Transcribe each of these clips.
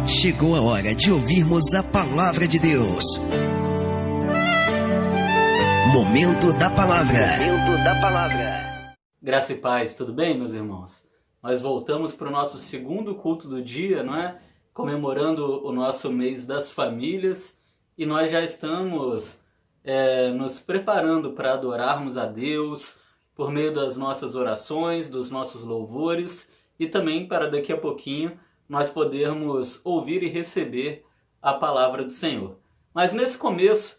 Chegou a hora de ouvirmos a palavra de Deus. Momento da palavra. Momento da palavra. Graça e paz, tudo bem, meus irmãos? Nós voltamos para o nosso segundo culto do dia, não é? Comemorando o nosso mês das famílias, e nós já estamos nos preparando para adorarmos a Deus por meio das nossas orações, dos nossos louvores, e também para daqui a pouquinho nós podermos ouvir e receber a palavra do Senhor. Mas nesse começo,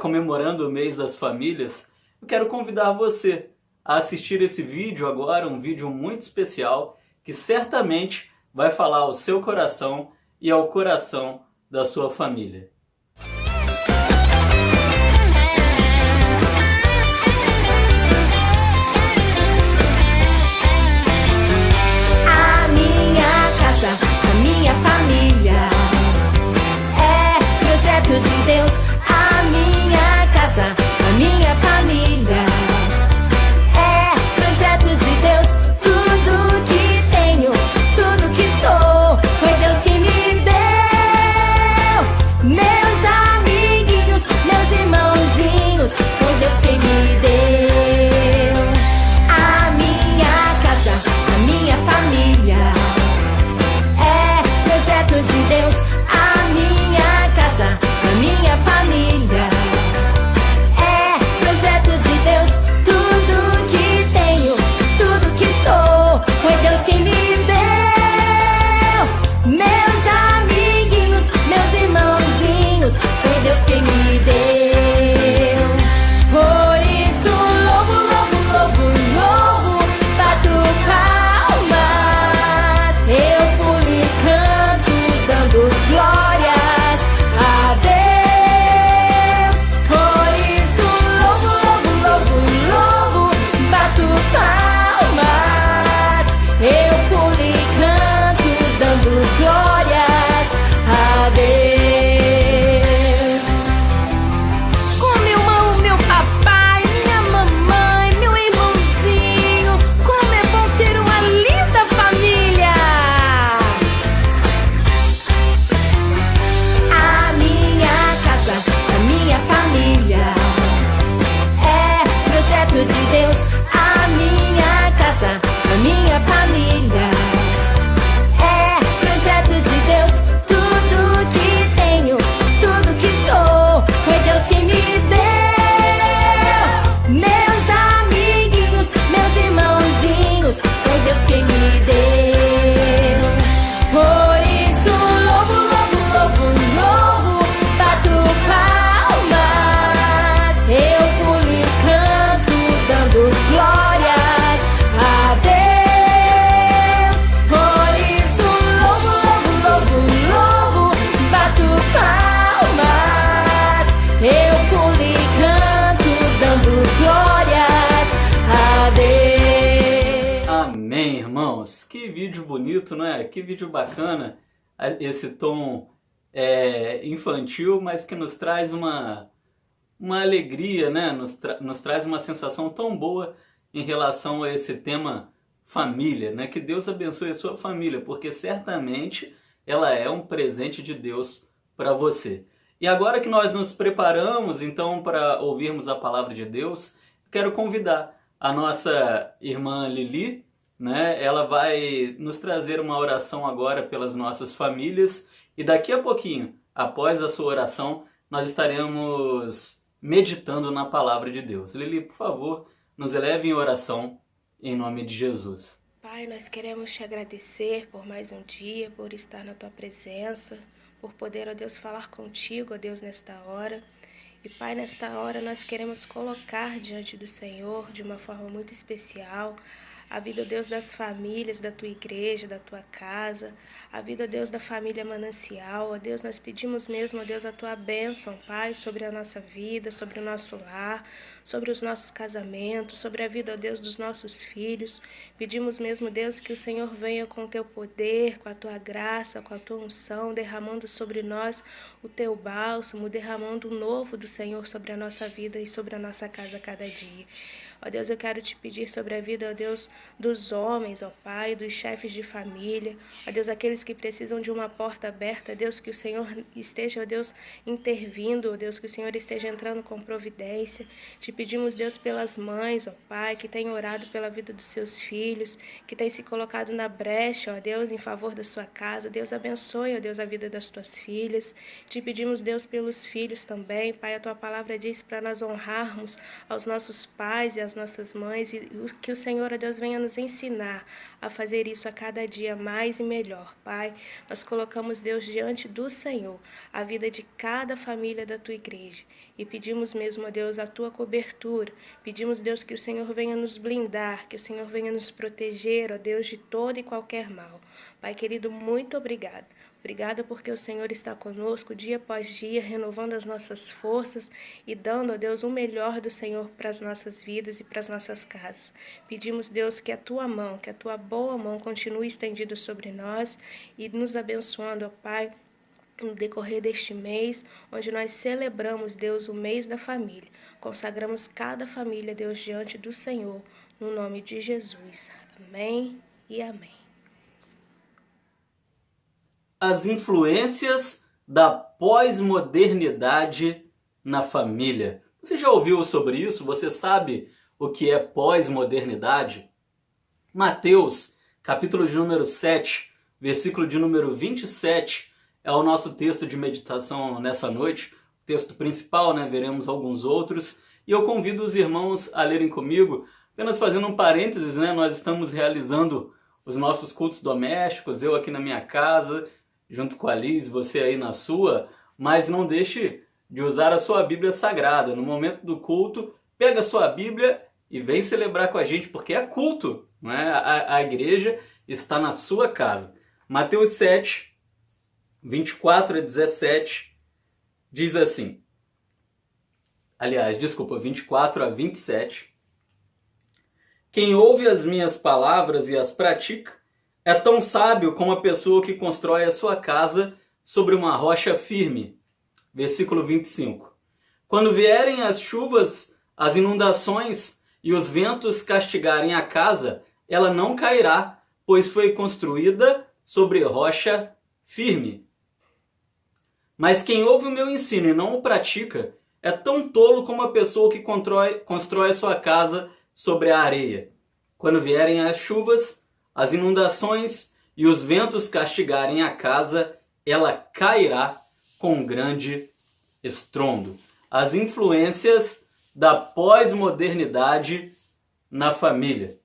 comemorando o mês das famílias, eu quero convidar você a assistir esse vídeo agora, um vídeo muito especial, que certamente vai falar ao seu coração e ao coração da sua família. A minha casa, a minha família é projeto de Deus. A minha casa, a minha família é projeto de Deus. Tudo que tenho, tudo que sou, foi Deus que me deu. Meus amiguinhos, meus irmãozinhos, foi Deus quem me deu. A minha casa, a minha família é projeto de Deus. A minha casa, a minha família é projeto de Deus. Tudo que tenho, tudo que sou, foi Deus quem me deu. Meus amiguinhos, meus irmãozinhos, foi Deus quem me deu. Por isso louvo, louvo, louvo, louvo, bato palmas, eu pulo e canto, dando glórias a Deus. Por isso louvo, louvo, louvo, louvo, bato palmas, eu pulo e canto, dando glórias a Deus. Com meu irmão, meu papai, minha mamãe, meu irmãozinho, como é bom ter uma linda família. A minha casa, a minha família é projeto de Deus. A minha casa, a minha família é projeto de Deus. Tudo que tenho, tudo que sou, foi Deus quem me deu. Meus amiguinhos, meus irmãozinhos, foi Deus quem me deu. Por isso louvo, louvo, louvo, louvo, bato palmas, eu pulo e canto, dando glórias a Deus. Por isso louvo, louvo, louvo, louvo, bato palmas, eu pulo e canto, dando glórias a Deus. Amém, irmãos! Que vídeo bonito, não é? Que vídeo bacana, esse tom infantil, mas que nos traz uma alegria, né? Nos traz uma sensação tão boa em relação a esse tema família, né? Que Deus abençoe a sua família, porque certamente ela é um presente de Deus para você. E agora que nós nos preparamos, então, para ouvirmos a palavra de Deus, quero convidar a nossa irmã Lili, né? Ela vai nos trazer uma oração agora pelas nossas famílias, e daqui a pouquinho, após a sua oração, nós estaremos meditando na palavra de Deus. Lili, por favor, nos eleve em oração, em nome de Jesus. Pai, nós queremos te agradecer por mais um dia, por estar na tua presença, por poder, ó Deus, falar contigo, ó Deus, nesta hora. E, Pai, nesta hora nós queremos colocar diante do Senhor, de uma forma muito especial, a vida, ó Deus, das famílias, da tua igreja, da tua casa, a vida, ó Deus, da família Manancial. Ó Deus, nós pedimos mesmo, ó Deus, a tua bênção, Pai, sobre a nossa vida, sobre o nosso lar, sobre os nossos casamentos, sobre a vida, ó Deus, dos nossos filhos. Pedimos mesmo, Deus, que o Senhor venha com o teu poder, com a tua graça, com a tua unção, derramando sobre nós o teu bálsamo, derramando o novo do Senhor sobre a nossa vida e sobre a nossa casa a cada dia. Ó Deus, eu quero te pedir sobre a vida, ó Deus, dos homens, ó Pai, dos chefes de família, ó Deus, aqueles que precisam de uma porta aberta, Deus, que o Senhor esteja, ó Deus, intervindo, ó Deus, que o Senhor esteja entrando com providência. Te pedimos, Deus, pelas mães, ó Pai, que têm orado pela vida dos seus filhos, que têm se colocado na brecha, ó Deus, em favor da sua casa. Deus, abençoe, ó Deus, a vida das tuas filhas. Te pedimos, Deus, pelos filhos também. Pai, a tua palavra diz para nós honrarmos aos nossos pais e às nossas mães, e que o Senhor, ó Deus, venha nos ensinar a fazer isso a cada dia mais e melhor. Pai, nós colocamos, Deus, diante do Senhor a vida de cada família da tua igreja e pedimos mesmo, ó Deus, a tua cobertura. Pedimos, Deus, que o Senhor venha nos blindar, que o Senhor venha nos proteger, ó Deus, de todo e qualquer mal. Pai querido, muito obrigado. Obrigada porque o Senhor está conosco dia após dia, renovando as nossas forças e dando, ó Deus, o melhor do Senhor para as nossas vidas e para as nossas casas. Pedimos, Deus, que a tua mão, que a tua boa mão continue estendida sobre nós e nos abençoando, ó Pai, no decorrer deste mês, onde nós celebramos, Deus, o mês da família. Consagramos cada família, Deus, diante do Senhor, no nome de Jesus. Amém e amém. As influências da pós-modernidade na família. Você já ouviu sobre isso? Você sabe o que é pós-modernidade? Mateus, capítulo de número 7, versículo de número 27, é o nosso texto de meditação nessa noite. O texto principal, né? Veremos alguns outros. E eu convido os irmãos a lerem comigo. Apenas fazendo um parênteses, né? Nós estamos realizando os nossos cultos domésticos, eu aqui na minha casa, junto com a Liz, você aí na sua, mas não deixe de usar a sua Bíblia Sagrada. No momento do culto, pega a sua Bíblia e vem celebrar com a gente, porque é culto, não é? A igreja está na sua casa. Mateus 7, 24 a 17, diz assim, 24 a 27, quem ouve as minhas palavras e as pratica, é tão sábio como a pessoa que constrói a sua casa sobre uma rocha firme. Versículo 25. Quando vierem as chuvas, as inundações e os ventos castigarem a casa, ela não cairá, pois foi construída sobre rocha firme. Mas quem ouve o meu ensino e não o pratica, é tão tolo como a pessoa que constrói a sua casa sobre a areia. Quando vierem as chuvas, as inundações e os ventos castigarem a casa, ela cairá com grande estrondo. As influências da pós-modernidade na família.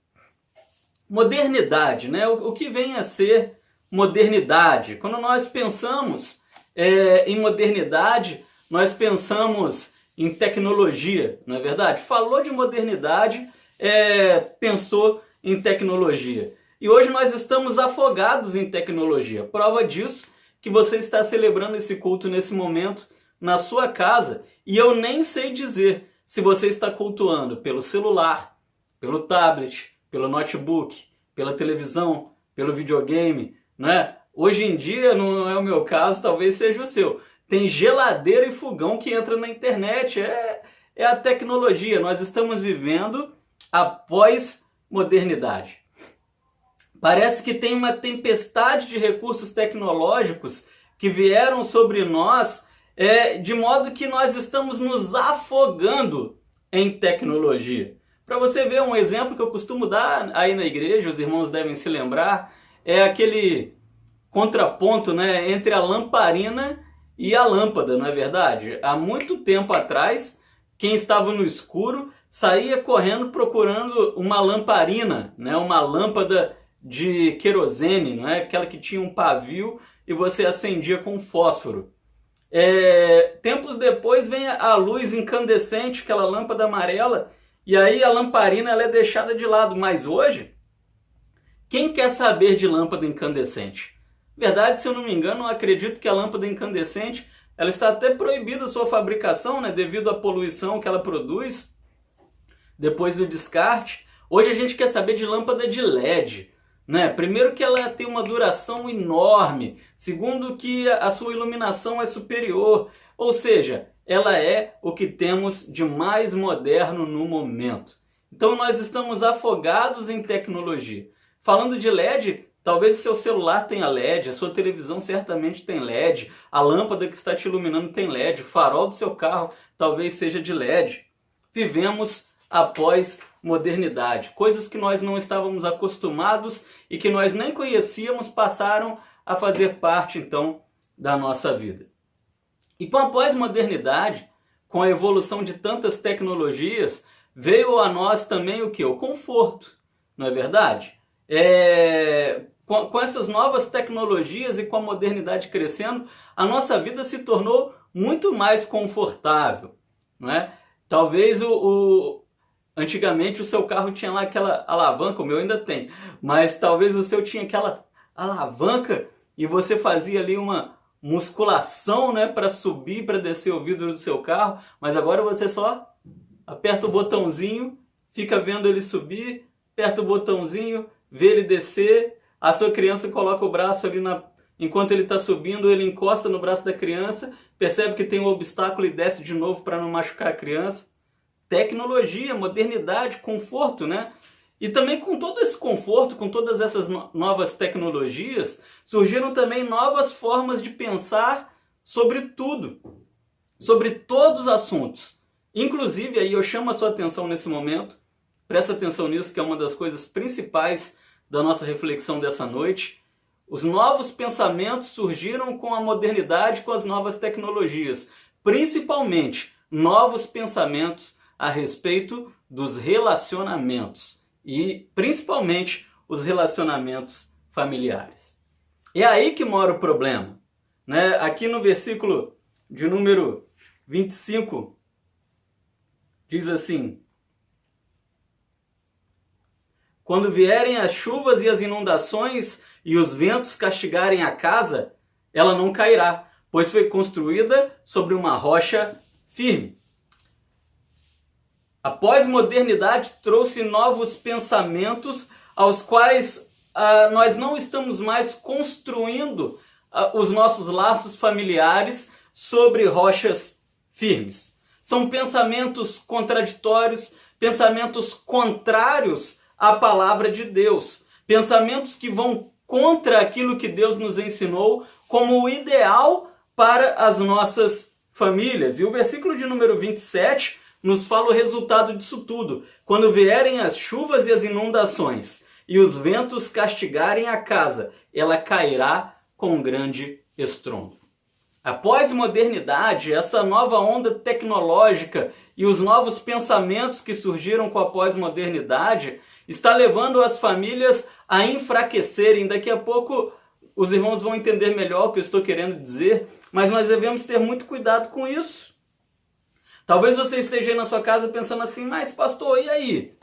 Modernidade, né? O que vem a ser modernidade? Quando nós pensamos em modernidade, nós pensamos em tecnologia, não é verdade? Falou de modernidade, pensou em tecnologia. E hoje nós estamos afogados em tecnologia. Prova disso que você está celebrando esse culto nesse momento na sua casa. E eu nem sei dizer se você está cultuando pelo celular, pelo tablet, pelo notebook, pela televisão, pelo videogame, né? Hoje em dia, não é o meu caso, talvez seja o seu. Tem geladeira e fogão que entra na internet. É a tecnologia. Nós estamos vivendo a pós-modernidade. Parece que tem uma tempestade de recursos tecnológicos que vieram sobre nós, de modo que nós estamos nos afogando em tecnologia. Para você ver um exemplo que eu costumo dar aí na igreja, os irmãos devem se lembrar, é aquele contraponto, né, entre a lamparina e a lâmpada, não é verdade? Há muito tempo atrás, quem estava no escuro saía correndo procurando uma lamparina, né, uma lâmpada de querosene, não é? Aquela que tinha um pavio e você acendia com fósforo. Tempos depois vem a luz incandescente, aquela lâmpada amarela, e aí a lamparina ela é deixada de lado. Mas hoje, quem quer saber de lâmpada incandescente? Verdade, se eu não me engano, eu acredito que a lâmpada incandescente ela está até proibida a sua fabricação, né, devido à poluição que ela produz. depois do descarte. Hoje a gente quer saber de lâmpada de LED, né? Primeiro que ela tem uma duração enorme, segundo que a sua iluminação é superior, ou seja, ela é o que temos de mais moderno no momento. Então nós estamos afogados em tecnologia. Falando de LED, talvez o seu celular tenha LED, a sua televisão certamente tem LED, a lâmpada que está te iluminando tem LED, o farol do seu carro talvez seja de LED. Vivemos após modernidade. Coisas que nós não estávamos acostumados e que nós nem conhecíamos passaram a fazer parte, então, da nossa vida. E com a pós-modernidade, com a evolução de tantas tecnologias, veio a nós também o quê? O conforto, não é verdade? Com essas novas tecnologias e com a modernidade crescendo, a nossa vida se tornou muito mais confortável, não é? Talvez antigamente o seu carro tinha lá aquela alavanca, o meu ainda tem, mas talvez o seu tinha aquela alavanca e você fazia ali uma musculação, né, para subir, para descer o vidro do seu carro, mas agora você só aperta o botãozinho, fica vendo ele subir, aperta o botãozinho, vê ele descer, a sua criança coloca o braço ali enquanto ele está subindo, ele encosta no braço da criança, percebe que tem um obstáculo e desce de novo para não machucar a criança. Tecnologia, modernidade, conforto, né? E também com todo esse conforto, com todas essas novas tecnologias, surgiram também novas formas de pensar sobre tudo, sobre todos os assuntos. Inclusive, aí eu chamo a sua atenção nesse momento, presta atenção nisso, que é uma das coisas principais da nossa reflexão dessa noite. Os novos pensamentos surgiram com a modernidade, com as novas tecnologias, principalmente novos pensamentos a respeito dos relacionamentos e principalmente os relacionamentos familiares. É aí que mora o problema, né? Aqui no versículo de número 25, diz assim: quando vierem as chuvas e as inundações e os ventos castigarem a casa, ela não cairá, pois foi construída sobre uma rocha firme. A pós-modernidade trouxe novos pensamentos aos quais nós não estamos mais construindo os nossos laços familiares sobre rochas firmes. São pensamentos contraditórios, pensamentos contrários à palavra de Deus, pensamentos que vão contra aquilo que Deus nos ensinou como o ideal para as nossas famílias. E o versículo de número 27 nos fala o resultado disso tudo. Quando vierem as chuvas e as inundações e os ventos castigarem a casa, ela cairá com grande estrondo. A pós-modernidade, essa nova onda tecnológica e os novos pensamentos que surgiram com a pós-modernidade está levando as famílias a enfraquecerem. Daqui a pouco os irmãos vão entender melhor o que eu estou querendo dizer, mas nós devemos ter muito cuidado com isso. Talvez você esteja aí na sua casa pensando assim, mas pastor, e aí?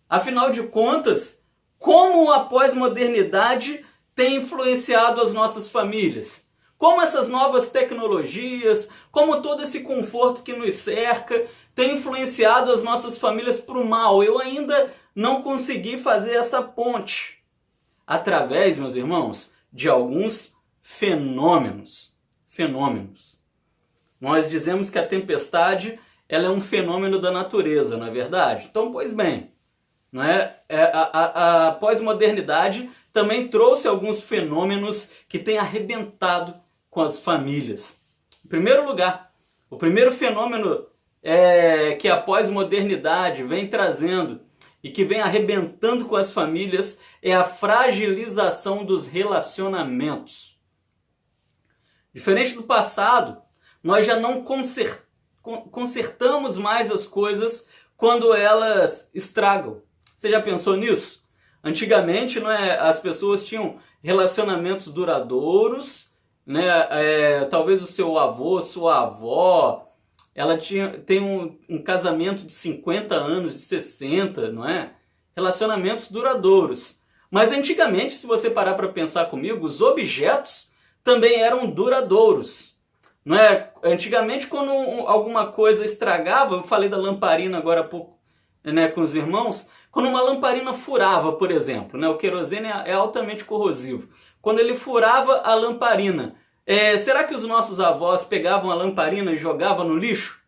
Afinal de contas, como a pós-modernidade tem influenciado as nossas famílias? Como essas novas tecnologias, como todo esse conforto que nos cerca, tem influenciado as nossas famílias para o mal? Eu ainda não consegui fazer essa ponte. Através, meus irmãos, de alguns fenômenos. Nós dizemos que a tempestade ela é um fenômeno da natureza, não é verdade? Então, pois bem, não é? A pós-modernidade também trouxe alguns fenômenos que têm arrebentado com as famílias. Em primeiro lugar, o primeiro fenômeno que a pós-modernidade vem trazendo e que vem arrebentando com as famílias é a fragilização dos relacionamentos. Diferente do passado, nós já não consertamos mais as coisas quando elas estragam. Você já pensou nisso? Antigamente, as pessoas tinham relacionamentos duradouros, né? Talvez o seu avô, sua avó, ela tem um casamento de 50 anos, de 60, não é? Relacionamentos duradouros. Mas antigamente, se você parar para pensar comigo, os objetos também eram duradouros. Não é? Antigamente, quando alguma coisa estragava, eu falei da lamparina agora há pouco né, com os irmãos, quando uma lamparina furava, por exemplo, né, o querosene é altamente corrosivo. Quando ele furava a lamparina, será que os nossos avós pegavam a lamparina e jogavam no lixo?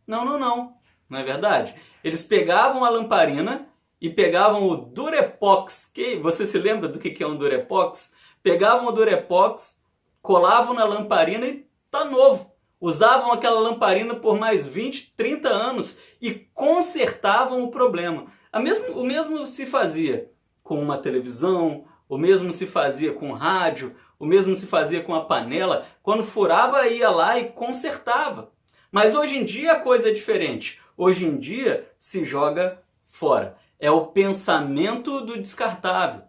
Não, não, não. Não é verdade? Eles pegavam a lamparina e pegavam o Durepox. Você se lembra do que é um Durepox? Pegavam o Durepox, colavam na lamparina e tá novo. Usavam aquela lamparina por mais 20, 30 anos e consertavam o problema. O mesmo se fazia com uma televisão, o mesmo se fazia com rádio, o mesmo se fazia com a panela. Quando furava, ia lá e consertava. Mas hoje em dia a coisa é diferente. Hoje em dia se joga fora. É o pensamento do descartável.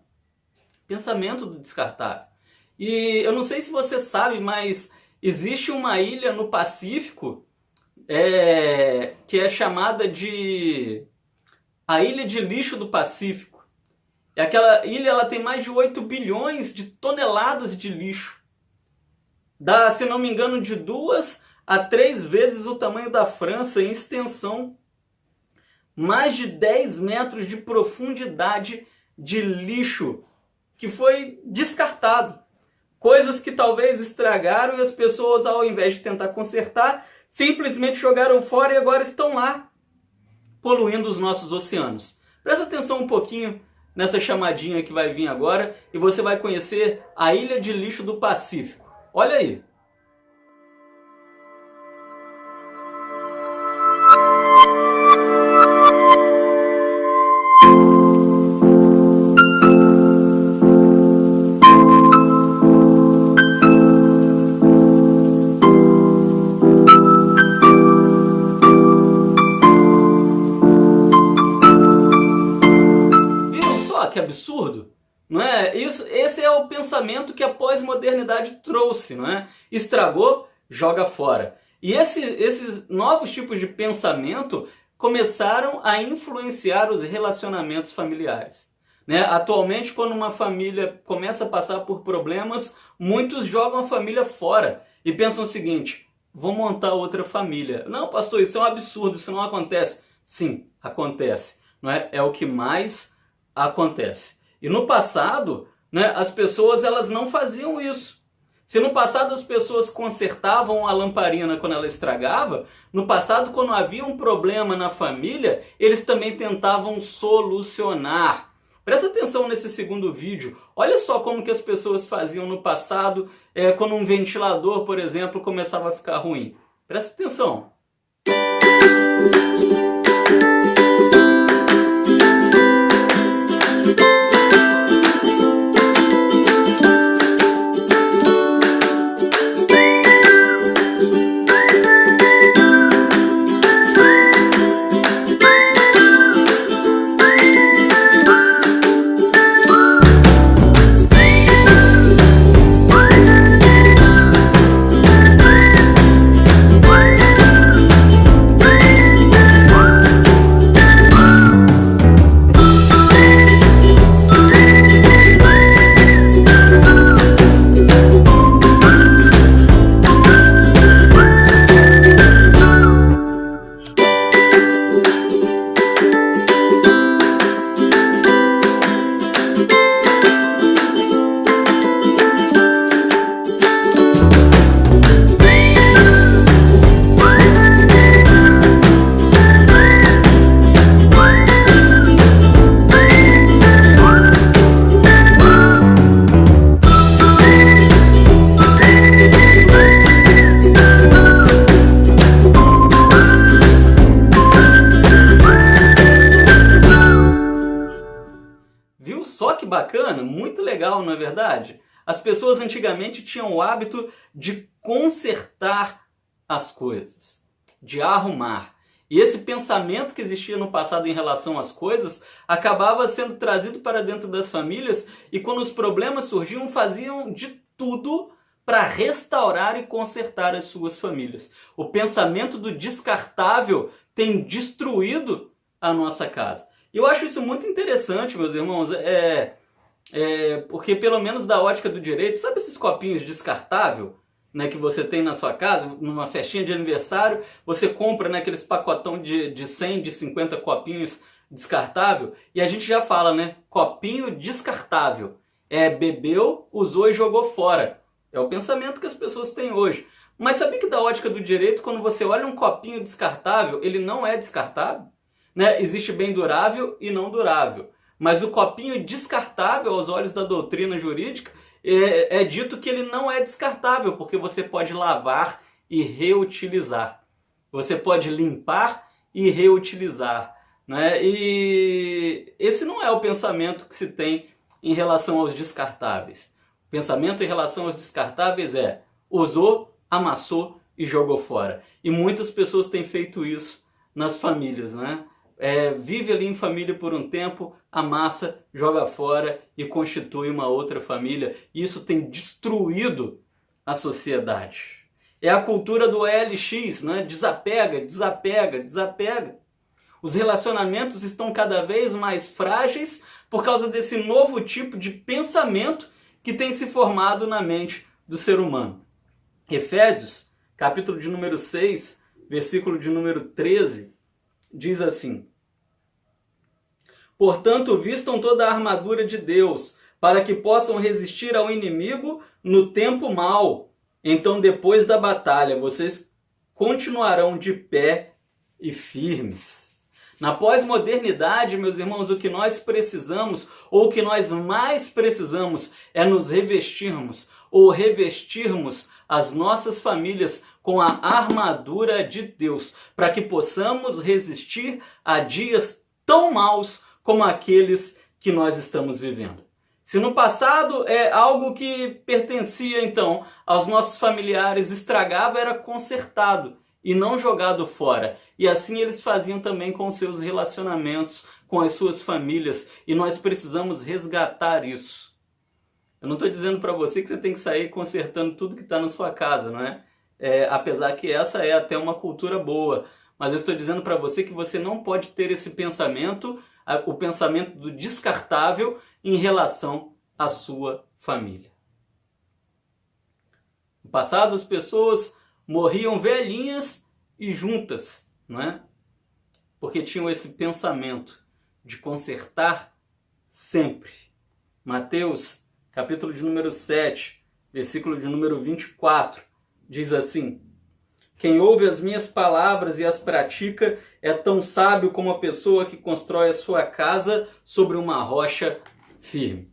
Pensamento do descartável. E eu não sei se você sabe, mas existe uma ilha no Pacífico que é chamada de a Ilha de Lixo do Pacífico. E aquela ilha ela tem mais de 8 bilhões de toneladas de lixo. Dá, se não me engano, de 2 a 3 vezes o tamanho da França em extensão. Mais de 10 metros de profundidade de lixo que foi descartado. Coisas que talvez estragaram e as pessoas, ao invés de tentar consertar, simplesmente jogaram fora e agora estão lá, poluindo os nossos oceanos. Presta atenção um pouquinho nessa chamadinha que vai vir agora e você vai conhecer a Ilha de Lixo do Pacífico. Olha aí. Que absurdo, não é? Esse é o pensamento que a pós-modernidade trouxe, não é? Estragou, joga fora. E esses novos tipos de pensamento começaram a influenciar os relacionamentos familiares, né? Atualmente, quando uma família começa a passar por problemas, muitos jogam a família fora e pensam o seguinte: vou montar outra família. Não, pastor, isso é um absurdo, isso não acontece. Sim, acontece, não é? É o que mais acontece. E no passado, né, as pessoas elas não faziam isso. Se no passado as pessoas consertavam a lamparina quando ela estragava, no passado, quando havia um problema na família, eles também tentavam solucionar. Presta atenção nesse segundo vídeo. Olha só como que as pessoas faziam no passado, quando um ventilador, por exemplo, começava a ficar ruim. Presta atenção. Bacana, muito legal, não é verdade? As pessoas antigamente tinham o hábito de consertar as coisas, de arrumar. E esse pensamento que existia no passado em relação às coisas acabava sendo trazido para dentro das famílias e quando os problemas surgiam, faziam de tudo para restaurar e consertar as suas famílias. O pensamento do descartável tem destruído a nossa casa. E eu acho isso muito interessante, meus irmãos, porque pelo menos da ótica do direito, sabe esses copinhos descartável? né, que você tem na sua casa, numa festinha de aniversário, você compra, né, aqueles pacotão de 100, de 50 copinhos descartável, e a gente já fala, né, copinho descartável. Bebeu, usou e jogou fora. É o pensamento que as pessoas têm hoje. Mas sabia que da ótica do direito, quando você olha um copinho descartável, ele não é descartável? Né? Existe bem durável e não durável. Mas o copinho descartável, aos olhos da doutrina jurídica, é dito que ele não é descartável, porque você pode lavar e reutilizar. Você pode limpar e reutilizar. Né? E esse não é o pensamento que se tem em relação aos descartáveis. O pensamento em relação aos descartáveis é: usou, amassou e jogou fora. E muitas pessoas têm feito isso nas famílias, né? Vive ali em família por um tempo, amassa, joga fora e constitui uma outra família. Isso tem destruído a sociedade. É a cultura do LX, né? Desapega, desapega, desapega. Os relacionamentos estão cada vez mais frágeis por causa desse novo tipo de pensamento que tem se formado na mente do ser humano. Efésios, capítulo de número 6, versículo de número 13, diz assim: portanto, vistam toda a armadura de Deus, para que possam resistir ao inimigo no tempo mau. Então, depois da batalha, vocês continuarão de pé e firmes. Na pós-modernidade, meus irmãos, o que nós precisamos, ou o que nós mais precisamos, é nos revestirmos, ou revestirmos as nossas famílias com a armadura de Deus, para que possamos resistir a dias tão maus como aqueles que nós estamos vivendo. Se no passado algo que pertencia, então, aos nossos familiares estragava, era consertado e não jogado fora. E assim eles faziam também com seus relacionamentos, com as suas famílias. E nós precisamos resgatar isso. Eu não estou dizendo para você que você tem que sair consertando tudo que está na sua casa, não é? Apesar que essa é até uma cultura boa. Mas eu estou dizendo para você que você não pode ter esse pensamento, o pensamento do descartável em relação à sua família. No passado, as pessoas morriam velhinhas e juntas, não é? Porque tinham esse pensamento de consertar sempre. Mateus, capítulo de número 7, versículo de número 24, diz assim: quem ouve as minhas palavras e as pratica é tão sábio como a pessoa que constrói a sua casa sobre uma rocha firme.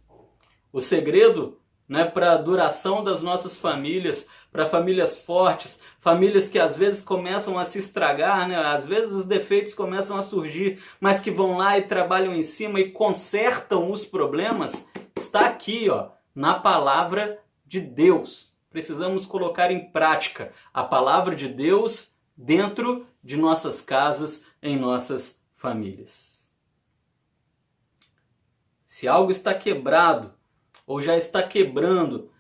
O segredo, né, para a duração das nossas famílias, para famílias fortes, famílias que às vezes começam a se estragar, né? Às vezes os defeitos começam a surgir, mas que vão lá e trabalham em cima e consertam os problemas, está aqui, ó, na palavra de Deus. Precisamos colocar em prática a palavra de Deus dentro de nossas casas, em nossas famílias. Se algo está quebrado ou já está quebrando,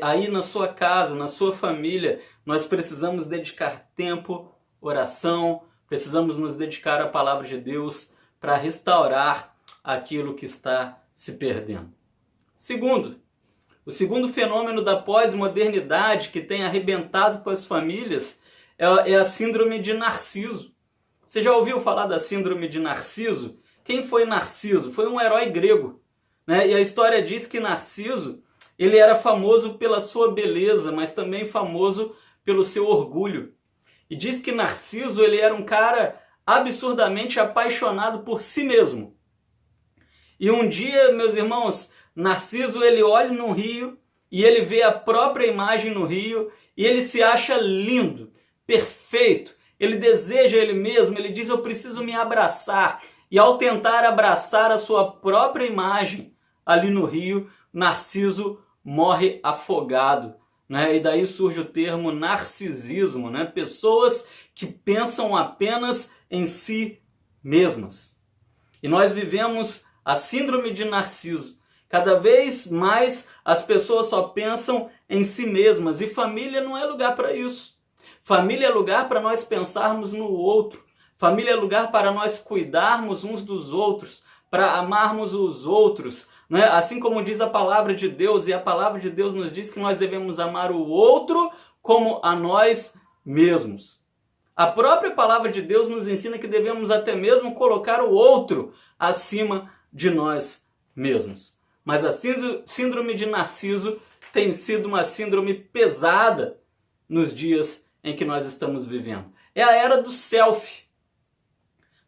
aí na sua casa, na sua família, nós precisamos dedicar tempo, oração, precisamos nos dedicar à palavra de Deus para restaurar aquilo que está se perdendo. O segundo fenômeno da pós-modernidade que tem arrebentado com as famílias é a síndrome de Narciso. Você já ouviu falar da síndrome de Narciso? Quem foi Narciso? Foi um herói grego, né? E a história diz que Narciso, ele era famoso pela sua beleza, mas também famoso pelo seu orgulho. E diz que Narciso, ele era um cara absurdamente apaixonado por si mesmo. E um dia, meus irmãos, Narciso, ele olha no rio e ele vê a própria imagem no rio e ele se acha lindo, perfeito. Ele deseja ele mesmo, ele diz: eu preciso me abraçar. E ao tentar abraçar a sua própria imagem ali no rio, Narciso morre afogado, né? E daí surge o termo narcisismo, né? Pessoas que pensam apenas em si mesmas. E nós vivemos a síndrome de Narciso. Cada vez mais as pessoas só pensam em si mesmas. E família não é lugar para isso. Família é lugar para nós pensarmos no outro. Família é lugar para nós cuidarmos uns dos outros, para amarmos os outros, né? Assim como diz a palavra de Deus, e a palavra de Deus nos diz que nós devemos amar o outro como a nós mesmos. A própria palavra de Deus nos ensina que devemos até mesmo colocar o outro acima de nós mesmos. Mas a síndrome de Narciso tem sido uma síndrome pesada nos dias em que nós estamos vivendo. É a era do selfie.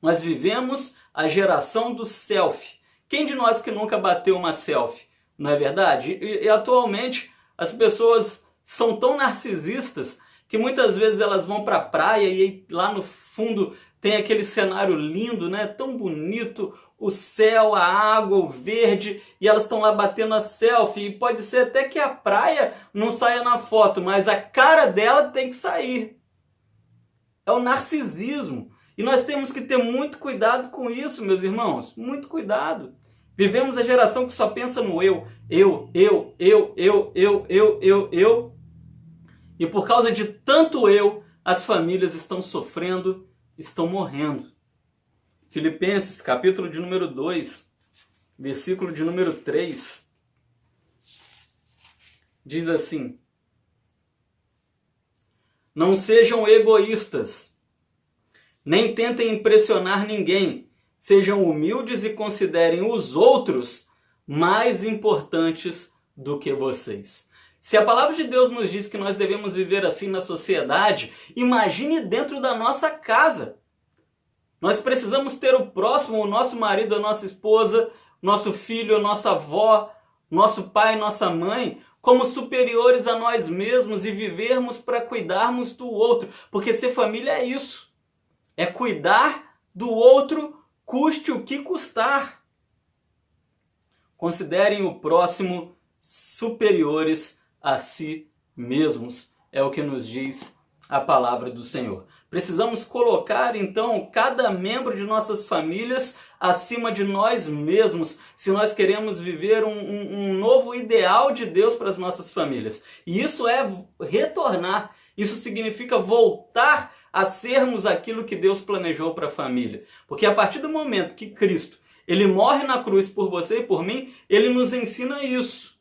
Nós vivemos a geração do selfie. Quem de nós que nunca bateu uma selfie? Não é verdade? E atualmente as pessoas são tão narcisistas que muitas vezes elas vão para a praia e lá no fundo tem aquele cenário lindo, né? Tão bonito, o céu, a água, o verde, e elas estão lá batendo a selfie. E pode ser até que a praia não saia na foto, mas a cara dela tem que sair. É o narcisismo. E nós temos que ter muito cuidado com isso, meus irmãos. Muito cuidado. Vivemos a geração que só pensa no eu. E por causa de tanto eu, as famílias estão sofrendo, estão morrendo. Filipenses, capítulo de número 2, versículo de número 3, diz assim: não sejam egoístas, nem tentem impressionar ninguém, sejam humildes e considerem os outros mais importantes do que vocês. Se a palavra de Deus nos diz que nós devemos viver assim na sociedade, imagine dentro da nossa casa. Nós precisamos ter o próximo, o nosso marido, a nossa esposa, nosso filho, a nossa avó, nosso pai, nossa mãe, como superiores a nós mesmos e vivermos para cuidarmos do outro. Porque ser família é isso. É cuidar do outro, custe o que custar. Considerem o próximo superiores a si mesmos, é o que nos diz a palavra do Senhor. Precisamos colocar, então, cada membro de nossas famílias acima de nós mesmos, se nós queremos viver um novo ideal de Deus para as nossas famílias. E isso é retornar, isso significa voltar a sermos aquilo que Deus planejou para a família. Porque a partir do momento que Cristo ele morre na cruz por você e por mim, ele nos ensina isso.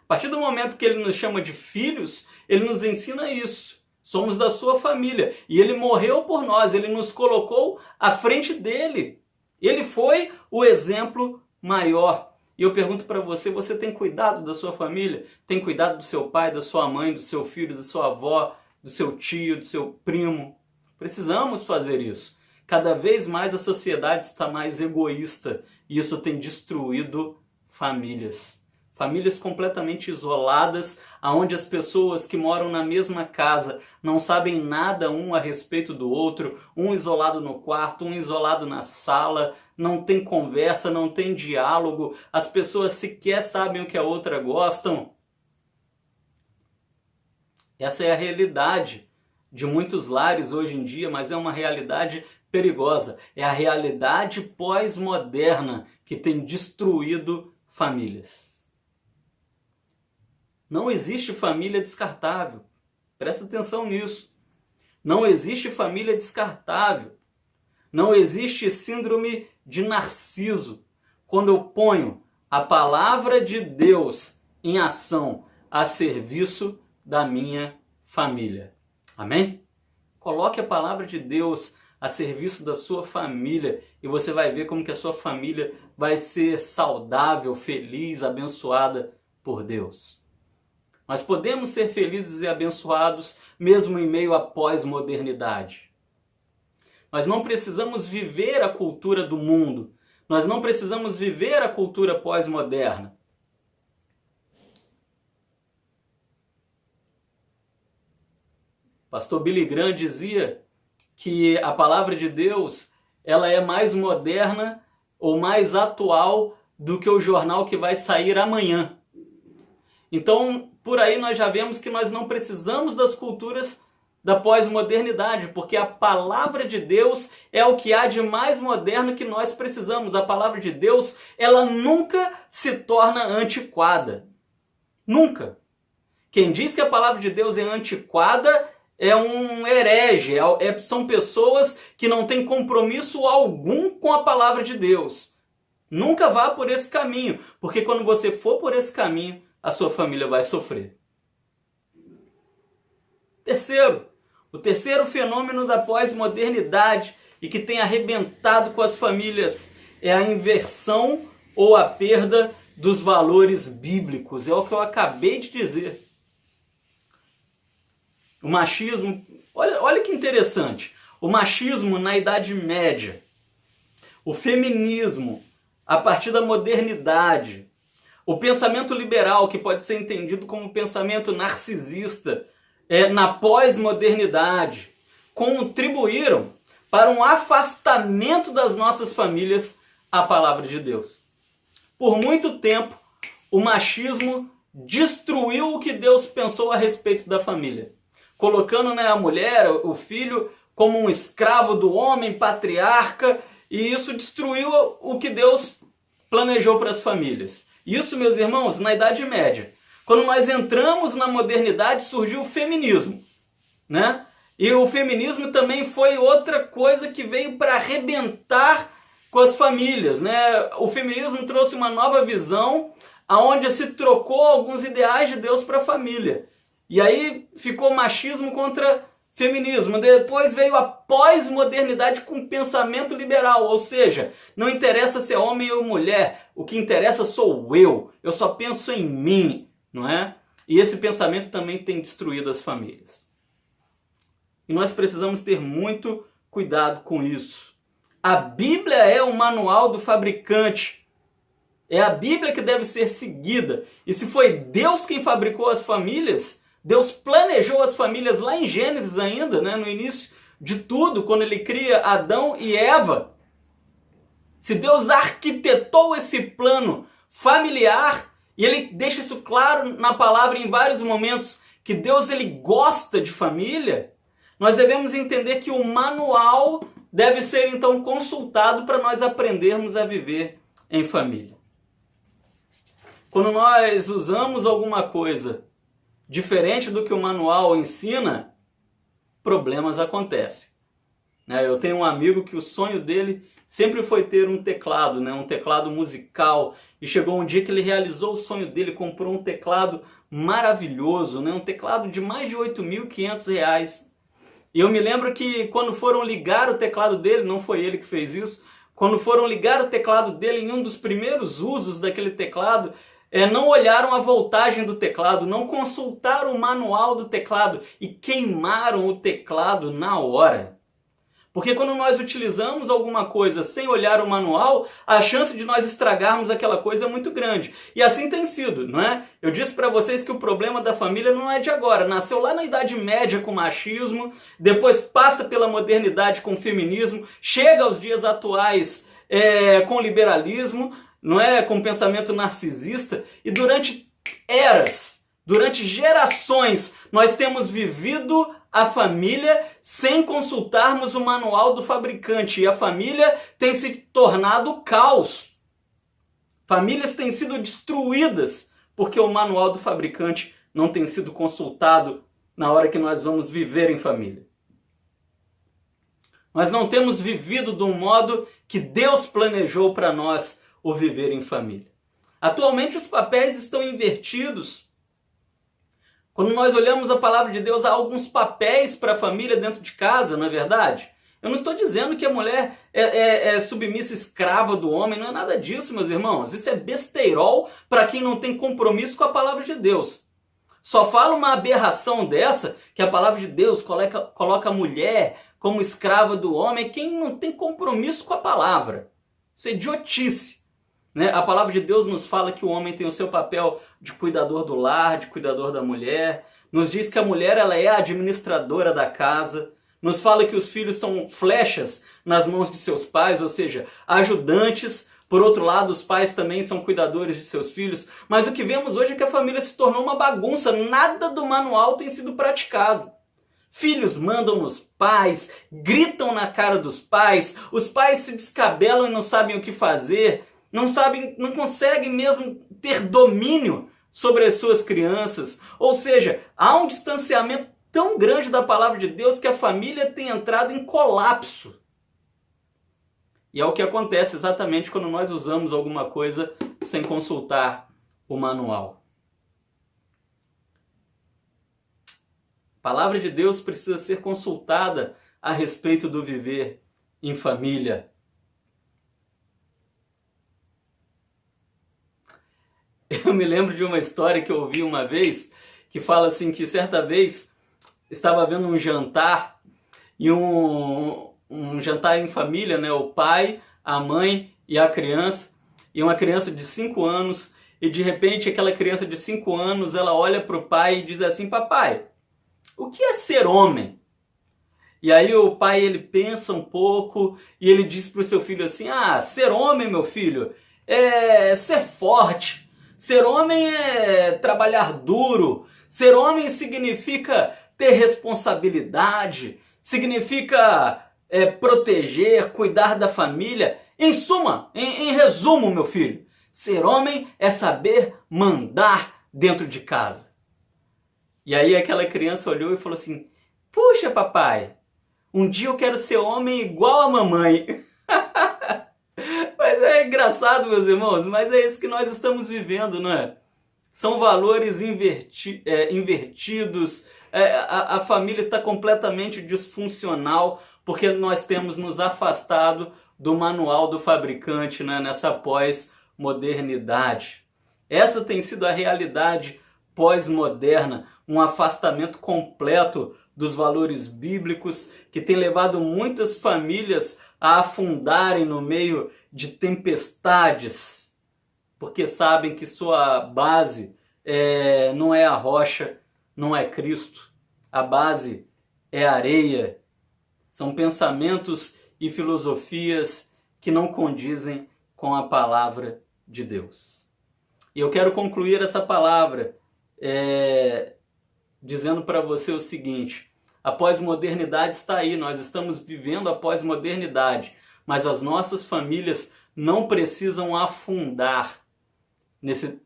A partir do momento que ele nos chama de filhos, ele nos ensina isso. Somos da sua família. E ele morreu por nós, ele nos colocou à frente dele. Ele foi o exemplo maior. E eu pergunto para você, você tem cuidado da sua família? Tem cuidado do seu pai, da sua mãe, do seu filho, da sua avó, do seu tio, do seu primo? Precisamos fazer isso. Cada vez mais a sociedade está mais egoísta. E isso tem destruído famílias. Famílias completamente isoladas, onde as pessoas que moram na mesma casa não sabem nada um a respeito do outro, um isolado no quarto, um isolado na sala, não tem conversa, não tem diálogo, as pessoas sequer sabem o que a outra gostam. Essa é a realidade de muitos lares hoje em dia, mas é uma realidade perigosa. É a realidade pós-moderna que tem destruído famílias. Não existe família descartável. Presta atenção nisso. Não existe família descartável. Não existe síndrome de Narciso. Quando eu ponho a palavra de Deus em ação a serviço da minha família. Amém? Coloque a palavra de Deus a serviço da sua família e você vai ver como que a sua família vai ser saudável, feliz, abençoada por Deus. Nós podemos ser felizes e abençoados mesmo em meio à pós-modernidade. Nós não precisamos viver a cultura do mundo. Nós não precisamos viver a cultura pós-moderna. Pastor Billy Graham dizia que a palavra de Deus ela é mais moderna ou mais atual do que o jornal que vai sair amanhã. Então, por aí nós já vemos que nós não precisamos das culturas da pós-modernidade, porque a palavra de Deus é o que há de mais moderno que nós precisamos. A palavra de Deus, ela nunca se torna antiquada. Nunca. Quem diz que a palavra de Deus é antiquada é um herege, são pessoas que não têm compromisso algum com a palavra de Deus. Nunca vá por esse caminho, porque quando você for por esse caminho, a sua família vai sofrer. O terceiro fenômeno da pós-modernidade e que tem arrebentado com as famílias é a inversão ou a perda dos valores bíblicos. É o que eu acabei de dizer. O machismo, olha que interessante. O machismo na Idade Média, o feminismo a partir da modernidade, o pensamento liberal, que pode ser entendido como pensamento narcisista, na pós-modernidade, contribuíram para um afastamento das nossas famílias à palavra de Deus. Por muito tempo, o machismo destruiu o que Deus pensou a respeito da família, colocando a mulher, o filho, como um escravo do homem, patriarca, e isso destruiu o que Deus planejou para as famílias. Isso, meus irmãos, na Idade Média. Quando nós entramos na modernidade, surgiu o feminismo, né? E o feminismo também foi outra coisa que veio para arrebentar com as famílias, né? O feminismo trouxe uma nova visão, onde se trocou alguns ideais de Deus para a família. E aí ficou machismo contra feminismo. Depois veio a pós-modernidade com pensamento liberal, ou seja, não interessa se é homem ou mulher, o que interessa sou eu só penso em mim, não é? E esse pensamento também tem destruído as famílias. E nós precisamos ter muito cuidado com isso. A Bíblia é o manual do fabricante. É a Bíblia que deve ser seguida. E se foi Deus quem fabricou as famílias, Deus planejou as famílias lá em Gênesis ainda, né, no início de tudo, quando ele cria Adão e Eva. Se Deus arquitetou esse plano familiar, e ele deixa isso claro na palavra em vários momentos, que Deus ele gosta de família, nós devemos entender que o manual deve ser então consultado para nós aprendermos a viver em família. Quando nós usamos alguma coisa diferente do que o manual ensina, problemas acontecem. Eu tenho um amigo que o sonho dele sempre foi ter um teclado, um teclado musical, e chegou um dia que ele realizou o sonho dele, comprou um teclado maravilhoso, um teclado de mais de R$8.500. E eu me lembro que quando foram ligar o teclado dele, não foi ele que fez isso, quando foram ligar o teclado dele, em um dos primeiros usos daquele teclado, não olharam a voltagem do teclado, não consultaram o manual do teclado e queimaram o teclado na hora. Porque quando nós utilizamos alguma coisa sem olhar o manual, a chance de nós estragarmos aquela coisa é muito grande. E assim tem sido, não é? Eu disse para vocês que o problema da família não é de agora. Nasceu lá na Idade Média com machismo, depois passa pela modernidade com feminismo, chega aos dias atuais com liberalismo, não é? Com pensamento narcisista, e durante eras, durante gerações, nós temos vivido a família sem consultarmos o manual do fabricante, e a família tem se tornado caos. Famílias têm sido destruídas porque o manual do fabricante não tem sido consultado na hora que nós vamos viver em família. Nós não temos vivido do modo que Deus planejou para nós o viver em família. Atualmente os papéis estão invertidos. Quando nós olhamos a palavra de Deus, há alguns papéis para a família dentro de casa, não é verdade? Eu não estou dizendo que a mulher é submissa, escrava do homem, não é nada disso, meus irmãos. Isso é besteirol para quem não tem compromisso com a palavra de Deus. Só fala uma aberração dessa, que a palavra de Deus coloca a mulher como escrava do homem, quem não tem compromisso com a palavra. Isso é idiotice. A palavra de Deus nos fala que o homem tem o seu papel de cuidador do lar, de cuidador da mulher. Nos diz que a mulher ela é a administradora da casa. Nos fala que os filhos são flechas nas mãos de seus pais, ou seja, ajudantes. Por outro lado, os pais também são cuidadores de seus filhos. Mas o que vemos hoje é que a família se tornou uma bagunça. Nada do manual tem sido praticado. Filhos mandam nos pais, gritam na cara dos pais. Os pais se descabelam e não sabem o que fazer. Não conseguem mesmo ter domínio sobre as suas crianças. Ou seja, há um distanciamento tão grande da palavra de Deus que a família tem entrado em colapso. E é o que acontece exatamente quando nós usamos alguma coisa sem consultar o manual. palavra de Deus precisa ser consultada a respeito do viver em família. Eu me lembro de uma história que eu ouvi uma vez, que fala assim que certa vez estava havendo um jantar, e um jantar em família, né? O pai, a mãe e a criança, e uma criança de 5 anos, e de repente aquela criança de 5 anos, ela olha para o pai e diz assim: papai, o que é ser homem? E aí o pai, ele pensa um pouco e ele diz para o seu filho assim: ah, ser homem, meu filho, é ser forte. Ser homem é trabalhar duro. Ser homem significa ter responsabilidade, significa proteger, cuidar da família. Em suma, em resumo, meu filho, ser homem é saber mandar dentro de casa. E aí aquela criança olhou e falou assim: puxa, papai, um dia eu quero ser homem igual a mamãe. Mas é engraçado, meus irmãos, mas é isso que nós estamos vivendo, não é? São valores invertidos, a família está completamente disfuncional, porque nós temos nos afastado do manual do fabricante, né, nessa pós-modernidade. Essa tem sido a realidade pós-moderna, um afastamento completo dos valores bíblicos, que tem levado muitas famílias a afundarem no meio de tempestades, porque sabem que sua base não é a rocha, não é Cristo. A base é areia. São pensamentos e filosofias que não condizem com a palavra de Deus. E eu quero concluir essa palavra dizendo para você o seguinte: a pós-modernidade está aí, nós estamos vivendo a pós-modernidade, mas as nossas famílias não precisam afundar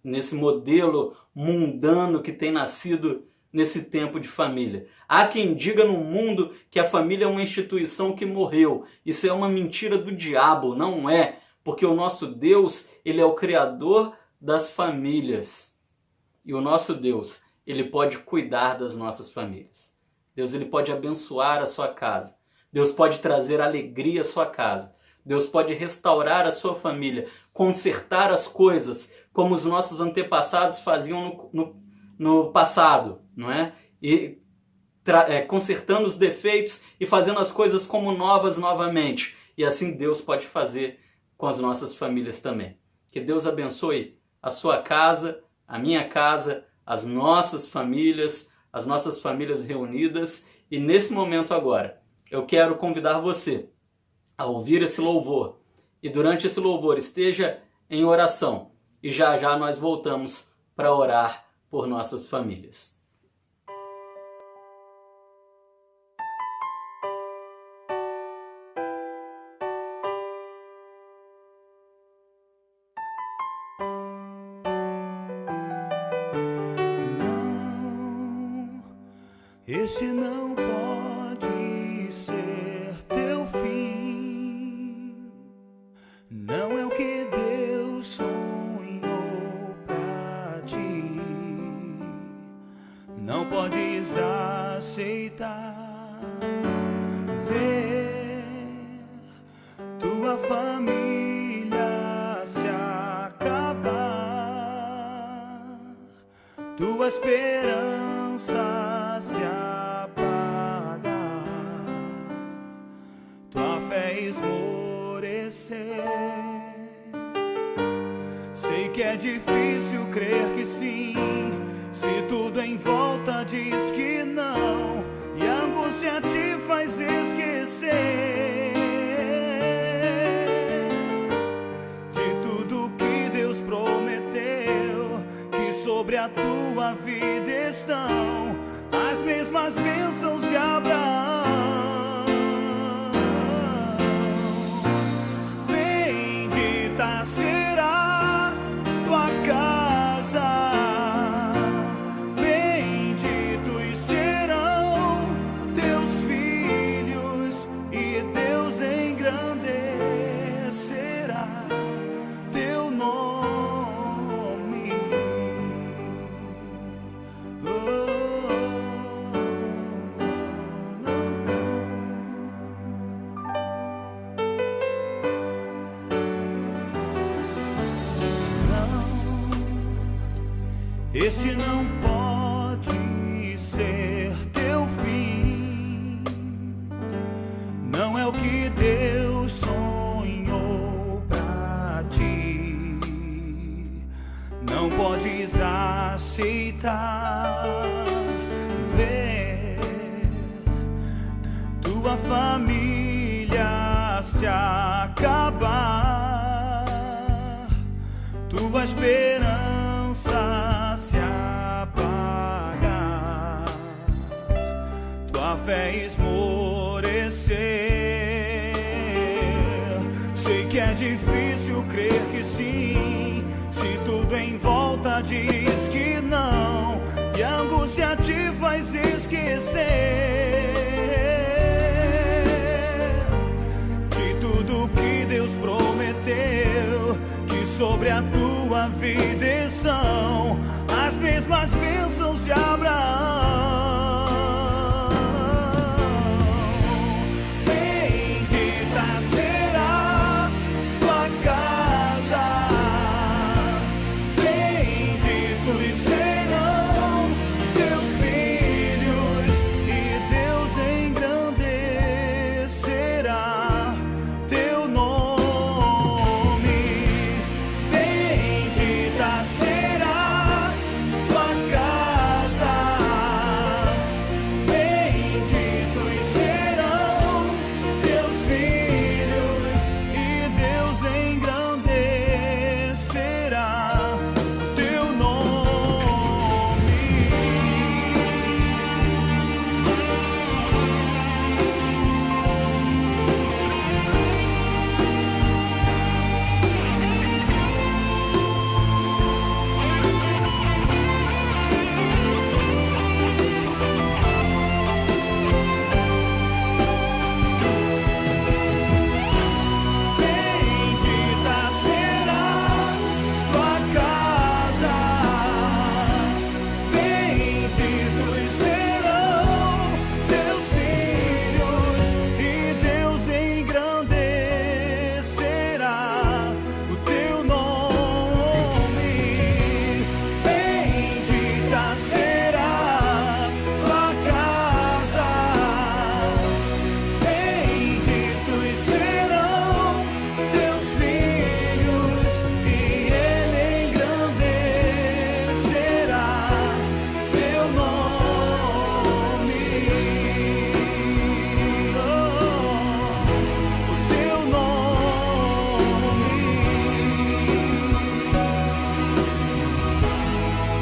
nesse modelo mundano que tem nascido nesse tempo de família. Há quem diga no mundo que a família é uma instituição que morreu. Isso é uma mentira do diabo, não é? Porque o nosso Deus, ele é o criador das famílias. E o nosso Deus, ele pode cuidar das nossas famílias. Deus, ele pode abençoar a sua casa. Deus pode trazer alegria à sua casa. Deus pode restaurar a sua família, consertar as coisas como os nossos antepassados faziam no passado, não é? E consertando os defeitos e fazendo as coisas como novas novamente. E assim Deus pode fazer com as nossas famílias também. Que Deus abençoe a sua casa, a minha casa, as nossas famílias reunidas. E nesse momento agora, eu quero convidar você a ouvir esse louvor. E durante esse louvor esteja em oração. E já já nós voltamos para orar por nossas famílias. Este não pode ser teu fim, não é o que Deus sonhou pra ti. Não podes aceitar ver tua família se acabar, tua esperança se apagar, tua fé esmorecer. Sei que é difícil crer que sim, se tudo em volta diz que não, e a angústia te faz esquecer de tudo que Deus prometeu, que sobre a tua vida estão as mesmas bênçãos de Abraão. Bendita será tua casa, benditos serão teus filhos, e Deus engrandecerá teu nome. Oh, oh, oh. este não pode ser teu fim. Não é o que Deus sonhou pra ti. Não podes aceitar ver tua família se acabar, tua esperança se apagar, tua fé esmorecer. Sei que é difícil crer que sim, se tudo em volta diz que não, e a angústia te faz esquecer de tudo que Deus prometeu, que sobre a tua vida estão as mesmas bênçãos de Abraão. Bendita será tua casa, benditos serão teus filhos, e Deus engrandecerá teu nome. Bendita será tua casa, benditos serão teus filhos, e Deus engrandecerá teu nome. Bendita será tua casa, benditos serão teus filhos, e Deus engrandecerá o teu nome. Bendita será tua casa, benditos serão teus filhos, e Ele engrandecerá teu nome. Oh, o teu nome,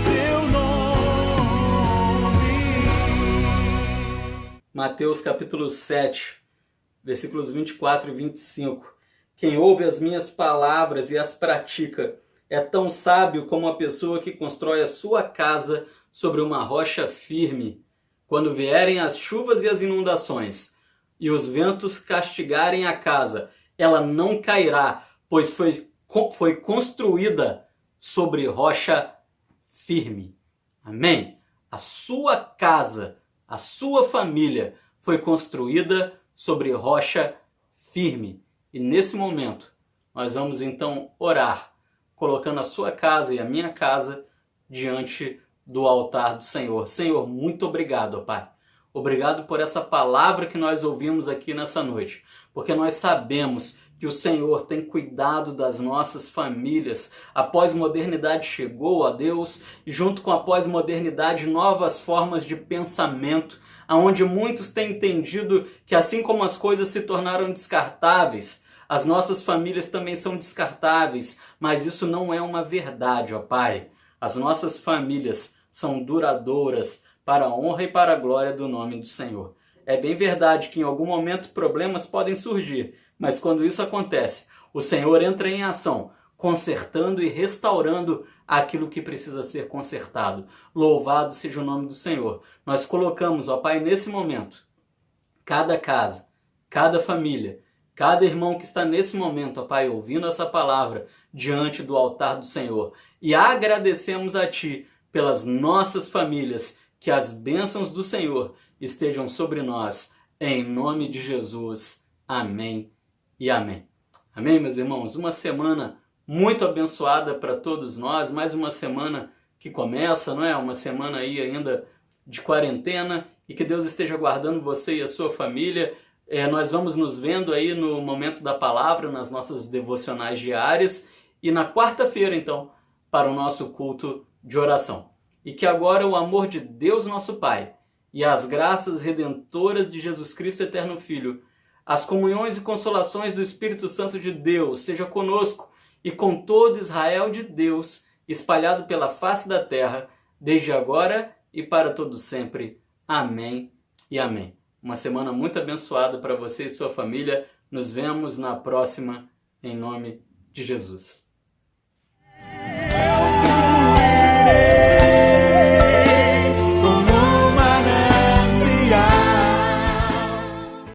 teu nome. Mateus capítulo 7, versículos 24 e 25. Quem ouve as minhas palavras e as pratica é tão sábio como a pessoa que constrói a sua casa sobre uma rocha firme. Quando vierem as chuvas e as inundações, e os ventos castigarem a casa, ela não cairá, pois foi construída sobre rocha firme. Amém? A sua casa, a sua família foi construída sobre rocha firme. E nesse momento, nós vamos então orar, colocando a sua casa e a minha casa diante do altar do Senhor. Senhor, muito obrigado, ó Pai. Obrigado por essa palavra que nós ouvimos aqui nessa noite, porque nós sabemos que o Senhor tem cuidado das nossas famílias. A pós-modernidade chegou, ó Deus, e junto com a pós-modernidade, novas formas de pensamento, onde muitos têm entendido que assim como as coisas se tornaram descartáveis, as nossas famílias também são descartáveis, mas isso não é uma verdade, ó Pai. As nossas famílias são duradouras para a honra e para a glória do nome do Senhor. É bem verdade que em algum momento problemas podem surgir, mas quando isso acontece, o Senhor entra em ação, consertando e restaurando aquilo que precisa ser consertado. Louvado seja o nome do Senhor. Nós colocamos, ó Pai, nesse momento, cada casa, cada família, cada irmão que está nesse momento, ó Pai, ouvindo essa palavra diante do altar do Senhor. E agradecemos a Ti pelas nossas famílias, que as bênçãos do Senhor estejam sobre nós, em nome de Jesus. Amém e amém. Amém, meus irmãos? Uma semana muito abençoada para todos nós, mais uma semana que que começa, não é? Uma semana aí ainda de quarentena, e que Deus esteja guardando você e a sua família. Nós vamos nos vendo aí no Momento da Palavra, nas nossas devocionais diárias, e na quarta-feira, então, para o nosso culto de oração. E que agora o amor de Deus nosso Pai e as graças redentoras de Jesus Cristo, eterno Filho, as comunhões e consolações do Espírito Santo de Deus seja conosco e com todo Israel de Deus, espalhado pela face da terra, desde agora e para todo sempre. Amém e amém. Uma semana muito abençoada para você e sua família. Nos vemos na próxima, em nome de Jesus.